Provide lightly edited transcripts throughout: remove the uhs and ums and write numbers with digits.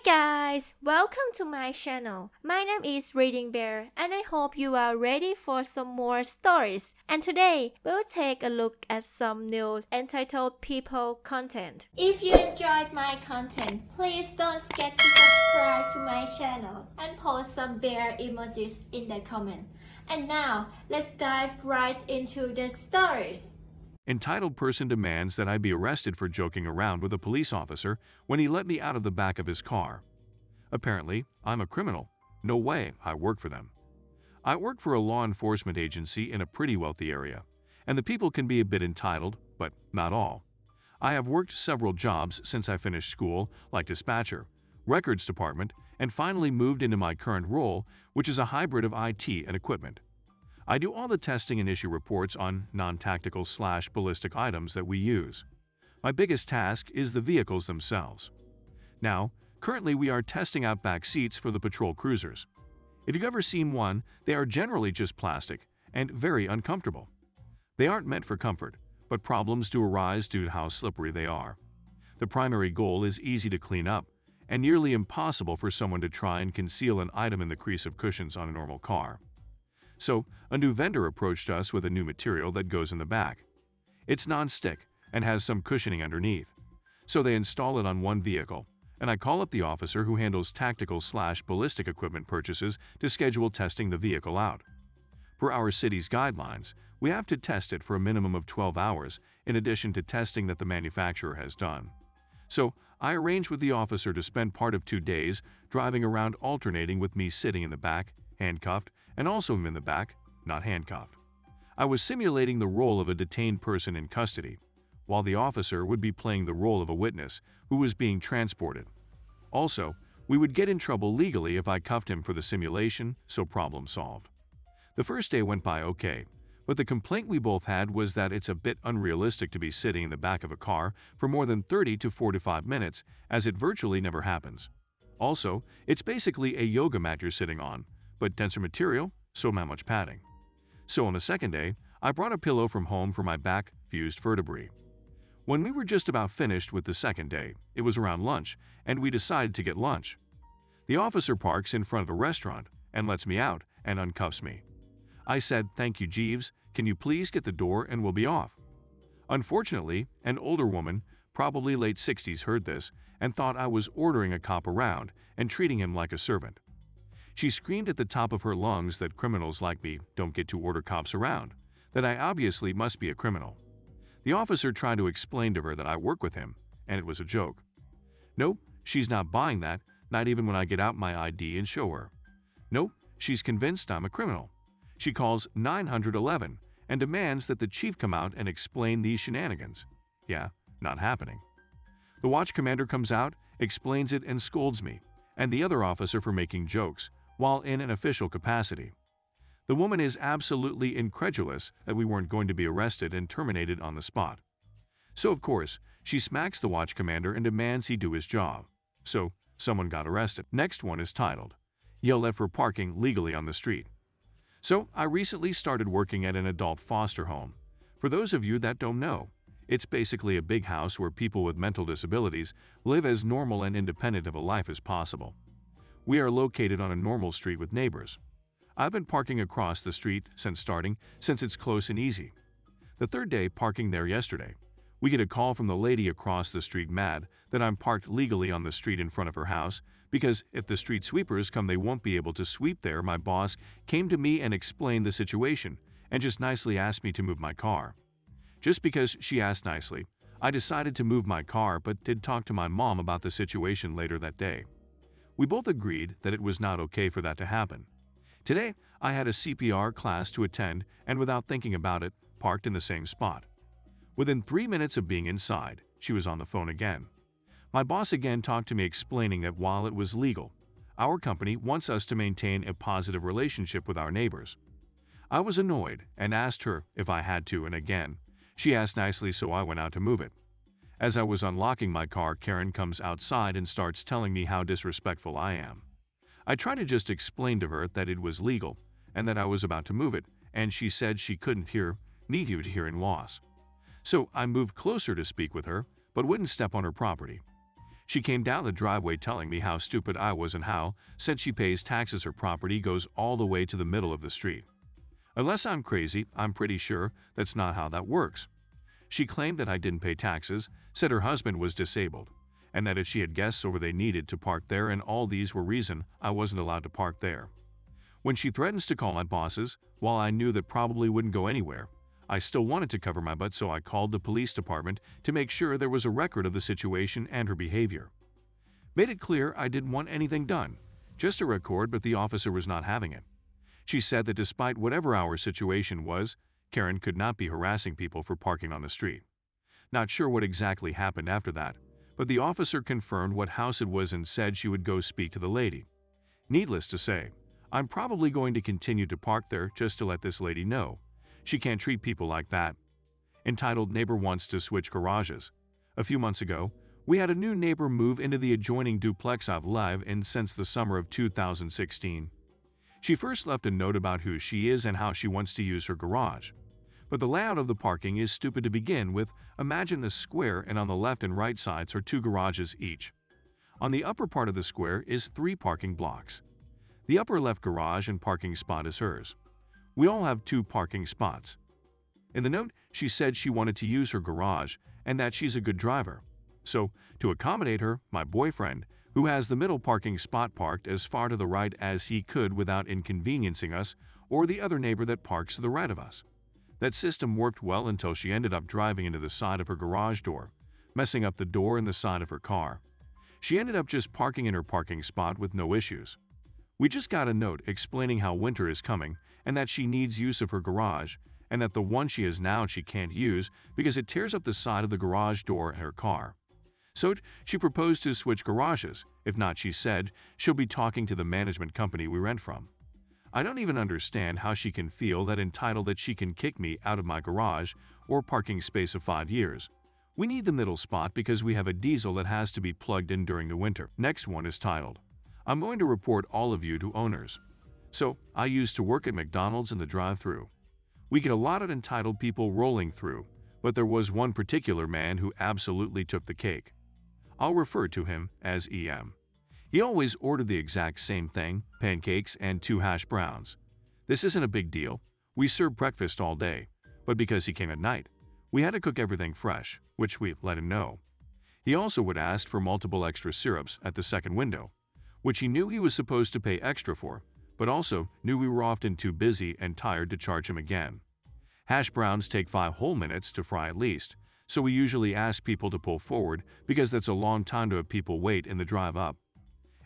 Guys, welcome to my channel. My name is ReadingBear and I hope you are ready for some more stories. And today, we'll take a look at some new entitled people content. If you enjoyed my content, please don't forget to subscribe to my channel and post some bear emojis in the comment. And now, let's dive right into the stories. Entitled person demands that I be arrested for joking around with a police officer when he let me out of the back of his car. Apparently, I'm a criminal. No way, I work for them. I work for a law enforcement agency in a pretty wealthy area, and the people can be a bit entitled, but not all. I have worked several jobs since I finished school, like dispatcher, records department, and finally moved into my current role, which is a hybrid of IT and equipment. I do all the testing and issue reports on non-tactical/ballistic items that we use. My biggest task is the vehicles themselves. Now, currently we are testing out back seats for the patrol cruisers. If you've ever seen one, they are generally just plastic and very uncomfortable. They aren't meant for comfort, but problems do arise due to how slippery they are. The primary goal is easy to clean up and nearly impossible for someone to try and conceal an item in the crease of cushions on a normal car. So, a new vendor approached us with a new material that goes in the back. It's non-stick and has some cushioning underneath. So they install it on one vehicle, and I call up the officer who handles tactical/ballistic equipment purchases to schedule testing the vehicle out. Per our city's guidelines, we have to test it for a minimum of 12 hours in addition to testing that the manufacturer has done. So, I arranged with the officer to spend part of 2 days driving around alternating with me sitting in the back, handcuffed, and also him in the back, not handcuffed. I was simulating the role of a detained person in custody, while the officer would be playing the role of a witness who was being transported. Also, we would get in trouble legally if I cuffed him for the simulation, so problem solved. The first day went by okay, but the complaint we both had was that it's a bit unrealistic to be sitting in the back of a car for more than 30 to 45 minutes, as it virtually never happens. Also, it's basically a yoga mat you're sitting on, but denser material, so not much padding. So on the second day, I brought a pillow from home for my back fused vertebrae. When we were just about finished with the second day, it was around lunch, and we decided to get lunch. The officer parks in front of a restaurant and lets me out and uncuffs me. I said, "Thank you, Jeeves, can you please get the door and we'll be off?" Unfortunately, an older woman, probably late 60s, heard this and thought I was ordering a cop around and treating him like a servant. She screamed at the top of her lungs that criminals like me don't get to order cops around, that I obviously must be a criminal. The officer tried to explain to her that I work with him, and it was a joke. Nope, she's not buying that, not even when I get out my ID and show her. Nope, she's convinced I'm a criminal. She calls 911 and demands that the chief come out and explain these shenanigans. Yeah, not happening. The watch commander comes out, explains it, and scolds me and the other officer for making jokes while in an official capacity. The woman is absolutely incredulous that we weren't going to be arrested and terminated on the spot. So of course, she smacks the watch commander and demands he do his job. So, someone got arrested. Next one is titled, "Yelled at for parking legally on the street." So, I recently started working at an adult foster home. For those of you that don't know, it's basically a big house where people with mental disabilities live as normal and independent of a life as possible. We are located on a normal street with neighbors. I've been parking across the street since it's close and easy. The third day parking there yesterday, we get a call from the lady across the street mad that I'm parked legally on the street in front of her house because if the street sweepers come they won't be able to sweep there. My boss came to me and explained the situation and just nicely asked me to move my car. Just because she asked nicely, I decided to move my car but did talk to my mom about the situation later that day. We both agreed that it was not okay for that to happen. Today, I had a CPR class to attend and without thinking about it, parked in the same spot. Within 3 minutes of being inside, she was on the phone again. My boss again talked to me explaining that while it was legal, our company wants us to maintain a positive relationship with our neighbors. I was annoyed and asked her if I had to, and again, she asked nicely, so I went out to move it. As I was unlocking my car, Karen comes outside and starts telling me how disrespectful I am. I tried to just explain to her that it was legal and that I was about to move it, and she said she couldn't need you to hearing loss. So I moved closer to speak with her, but wouldn't step on her property. She came down the driveway telling me how stupid I was and how, since she pays taxes, her property goes all the way to the middle of the street. Unless I'm crazy, I'm pretty sure that's not how that works. She claimed that I didn't pay taxes, said her husband was disabled, and that if she had guests over they needed to park there, and all these were reason I wasn't allowed to park there. When she threatens to call my bosses, while I knew that probably wouldn't go anywhere, I still wanted to cover my butt, so I called the police department to make sure there was a record of the situation and her behavior. Made it clear I didn't want anything done, just a record, but the officer was not having it. She said that despite whatever our situation was, Karen could not be harassing people for parking on the street. Not sure what exactly happened after that, but the officer confirmed what house it was and said she would go speak to the lady. Needless to say, I'm probably going to continue to park there just to let this lady know she can't treat people like that. Entitled Neighbor Wants to Switch Garages. A few months ago, we had a new neighbor move into the adjoining duplex I've lived in since the summer of 2016. She first left a note about who she is and how she wants to use her garage. But the layout of the parking is stupid to begin with. Imagine the square, and on the left and right sides are 2 garages each. On the upper part of the square is 3 parking blocks. The upper left garage and parking spot is hers. We all have 2 parking spots. In the note, she said she wanted to use her garage and that she's a good driver. So, to accommodate her, my boyfriend, who has the middle parking spot, parked as far to the right as he could without inconveniencing us or the other neighbor that parks to the right of us. That system worked well until she ended up driving into the side of her garage door, messing up the door and the side of her car. She ended up just parking in her parking spot with no issues. We just got a note explaining how winter is coming and that she needs use of her garage, and that the one she has now she can't use because it tears up the side of the garage door and her car. So she proposed to switch garages. If not, she said, she'll be talking to the management company we rent from. I don't even understand how she can feel that entitled that she can kick me out of my garage or parking space of 5 years. We need the middle spot because we have a diesel that has to be plugged in during the winter. Next one is titled, I'm going to report all of you to owners. So, I used to work at McDonald's in the drive-thru. We get a lot of entitled people rolling through, but there was one particular man who absolutely took the cake. I'll refer to him as EM. He always ordered the exact same thing, pancakes and 2 hash browns. This isn't a big deal. We serve breakfast all day, but because he came at night, we had to cook everything fresh, which we let him know. He also would ask for multiple extra syrups at the second window, which he knew he was supposed to pay extra for, but also knew we were often too busy and tired to charge him again. Hash browns take 5 whole minutes to fry at least, so we usually ask people to pull forward because that's a long time to have people wait in the drive up.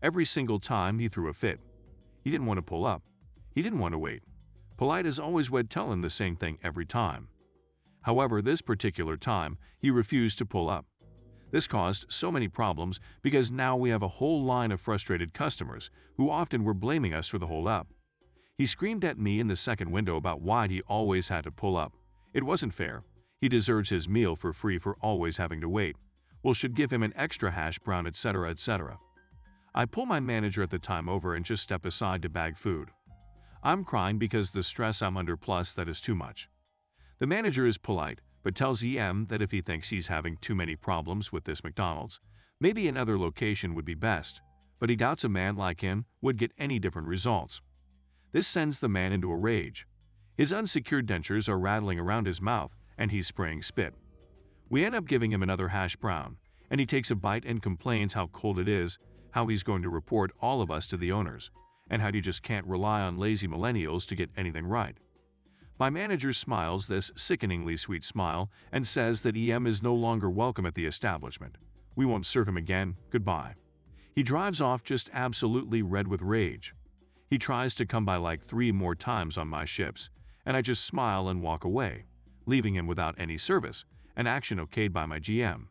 Every single time he threw a fit. He didn't want to pull up. He didn't want to wait. Polite as always would tell him the same thing every time. However, this particular time, he refused to pull up. This caused so many problems because now we have a whole line of frustrated customers who often were blaming us for the hold up. He screamed at me in the second window about why he always had to pull up. It wasn't fair. He deserves his meal for free for always having to wait. Well, should give him an extra hash brown, etc., etc. I pull my manager at the time over and just step aside to bag food. I'm crying because the stress I'm under, plus that is too much. The manager is polite, but tells EM that if he thinks he's having too many problems with this McDonald's, maybe another location would be best, but he doubts a man like him would get any different results. This sends the man into a rage. His unsecured dentures are rattling around his mouth, and he's spraying spit. We end up giving him another hash brown, and he takes a bite and complains how cold it is, how he's going to report all of us to the owners, and how you just can't rely on lazy millennials to get anything right. My manager smiles this sickeningly sweet smile and says that EM is no longer welcome at the establishment. We won't serve him again. Goodbye. He drives off just absolutely red with rage. He tries to come by like 3 more times on my ships, and I just smile and walk away, leaving him without any service, an action okayed by my GM.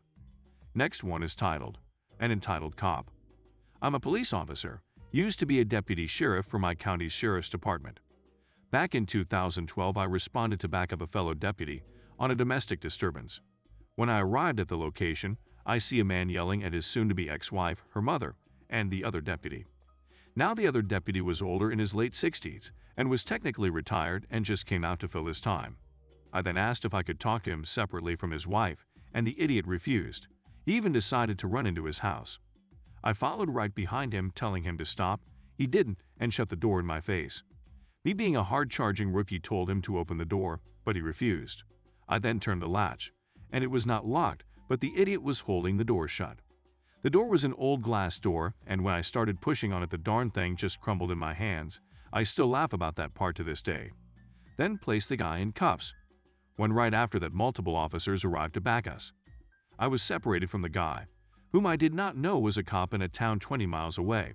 Next one is titled, An Entitled Cop. I'm a police officer, used to be a deputy sheriff for my county's sheriff's department. Back in 2012, I responded to back up a fellow deputy on a domestic disturbance. When I arrived at the location, I see a man yelling at his soon-to-be ex-wife, her mother, and the other deputy. Now the other deputy was older, in his late 60s, and was technically retired and just came out to fill his time. I then asked if I could talk to him separately from his wife, and the idiot refused. He even decided to run into his house. I followed right behind him, telling him to stop. He didn't and shut the door in my face. Me being a hard-charging rookie told him to open the door, but he refused. I then turned the latch, and it was not locked, but the idiot was holding the door shut. The door was an old glass door, and when I started pushing on it, the darn thing just crumbled in my hands. I still laugh about that part to this day. Then placed the guy in cuffs. When right after that, multiple officers arrived to back us. I was separated from the guy, whom I did not know was a cop in a town 20 miles away.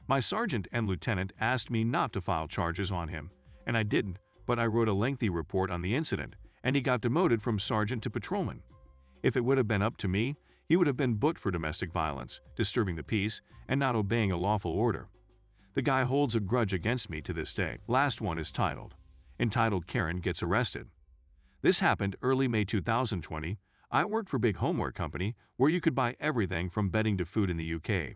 My sergeant and lieutenant asked me not to file charges on him, and I didn't, but I wrote a lengthy report on the incident, and he got demoted from sergeant to patrolman. If it would have been up to me, he would have been booked for domestic violence, disturbing the peace, and not obeying a lawful order. The guy holds a grudge against me to this day. Last one is entitled Karen Gets Arrested. This happened early May 2020. I worked for a big homeware company where you could buy everything from bedding to food in the UK.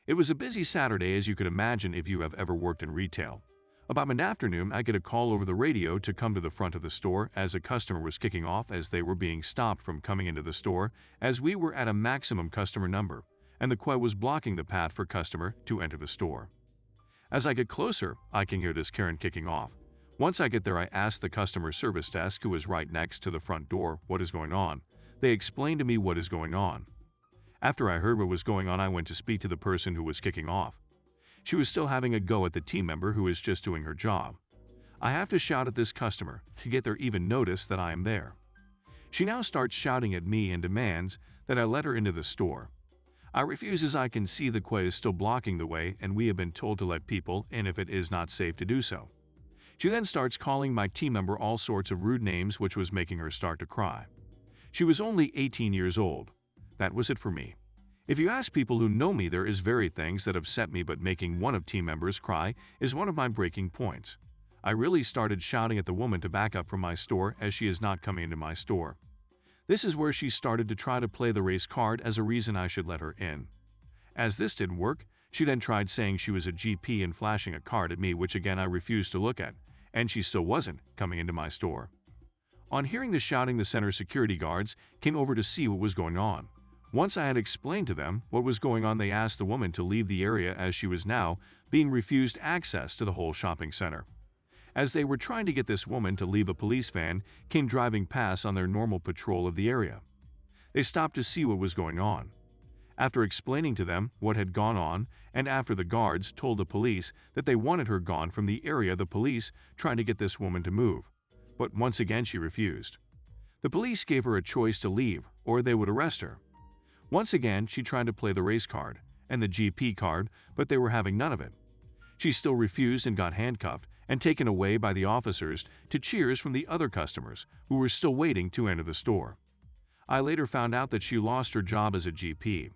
It was a busy Saturday, as you could imagine if you have ever worked in retail. About mid-afternoon, I get a call over the radio to come to the front of the store as a customer was kicking off, as they were being stopped from coming into the store as we were at a maximum customer number, and the queue was blocking the path for customer to enter the store. As I get closer, I can hear this Karen kicking off. Once I get there, I ask the customer service desk, who is right next to the front door, what is going on. They explained to me what is going on. After I heard what was going on, I went to speak to the person who was kicking off. She was still having a go at the team member who is just doing her job. I have to shout at this customer to get their even notice that I am there. She now starts shouting at me and demands that I let her into the store. I refuse, as I can see the queue is still blocking the way and we have been told to let people in if it is not safe to do so. She then starts calling my team member all sorts of rude names, which was making her start to cry. She was only 18 years old. That was it for me. If you ask people who know me, there is very things that upset me, but making one of team members cry is one of my breaking points. I really started shouting at the woman to back up from my store, as she is not coming into my store. This is where she started to try to play the race card as a reason I should let her in. As this didn't work, she then tried saying she was a GP and flashing a card at me, which again I refused to look at, and she still wasn't coming into my store. On hearing the shouting, the center security guards came over to see what was going on. Once I had explained to them what was going on, they asked the woman to leave the area, as she was now being refused access to the whole shopping center. As they were trying to get this woman to leave, a police van came driving past on their normal patrol of the area. They stopped to see what was going on. After explaining to them what had gone on, and after the guards told the police that they wanted her gone from the area, the police tried to get this woman to move, but once again she refused. The police gave her a choice to leave or they would arrest her. Once again, she tried to play the race card and the GP card, but they were having none of it. She still refused and got handcuffed and taken away by the officers to cheers from the other customers who were still waiting to enter the store. I later found out that she lost her job as a GP.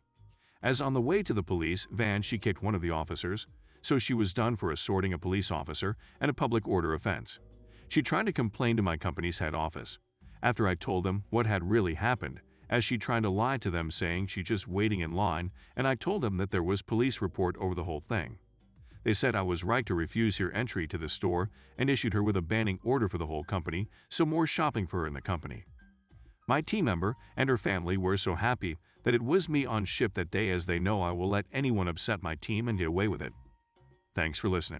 As on the way to the police van, she kicked one of the officers, so she was done for assaulting a police officer and a public order offense. She tried to complain to my company's head office. After I told them what had really happened, as she tried to lie to them, saying she's just waiting in line, and I told them that there was police report over the whole thing. They said I was right to refuse her entry to the store and issued her with a banning order for the whole company, so more shopping for her in the company. My team member and her family were so happy that it was me on shift that day, as they know I will let anyone upset my team and get away with it. Thanks for listening.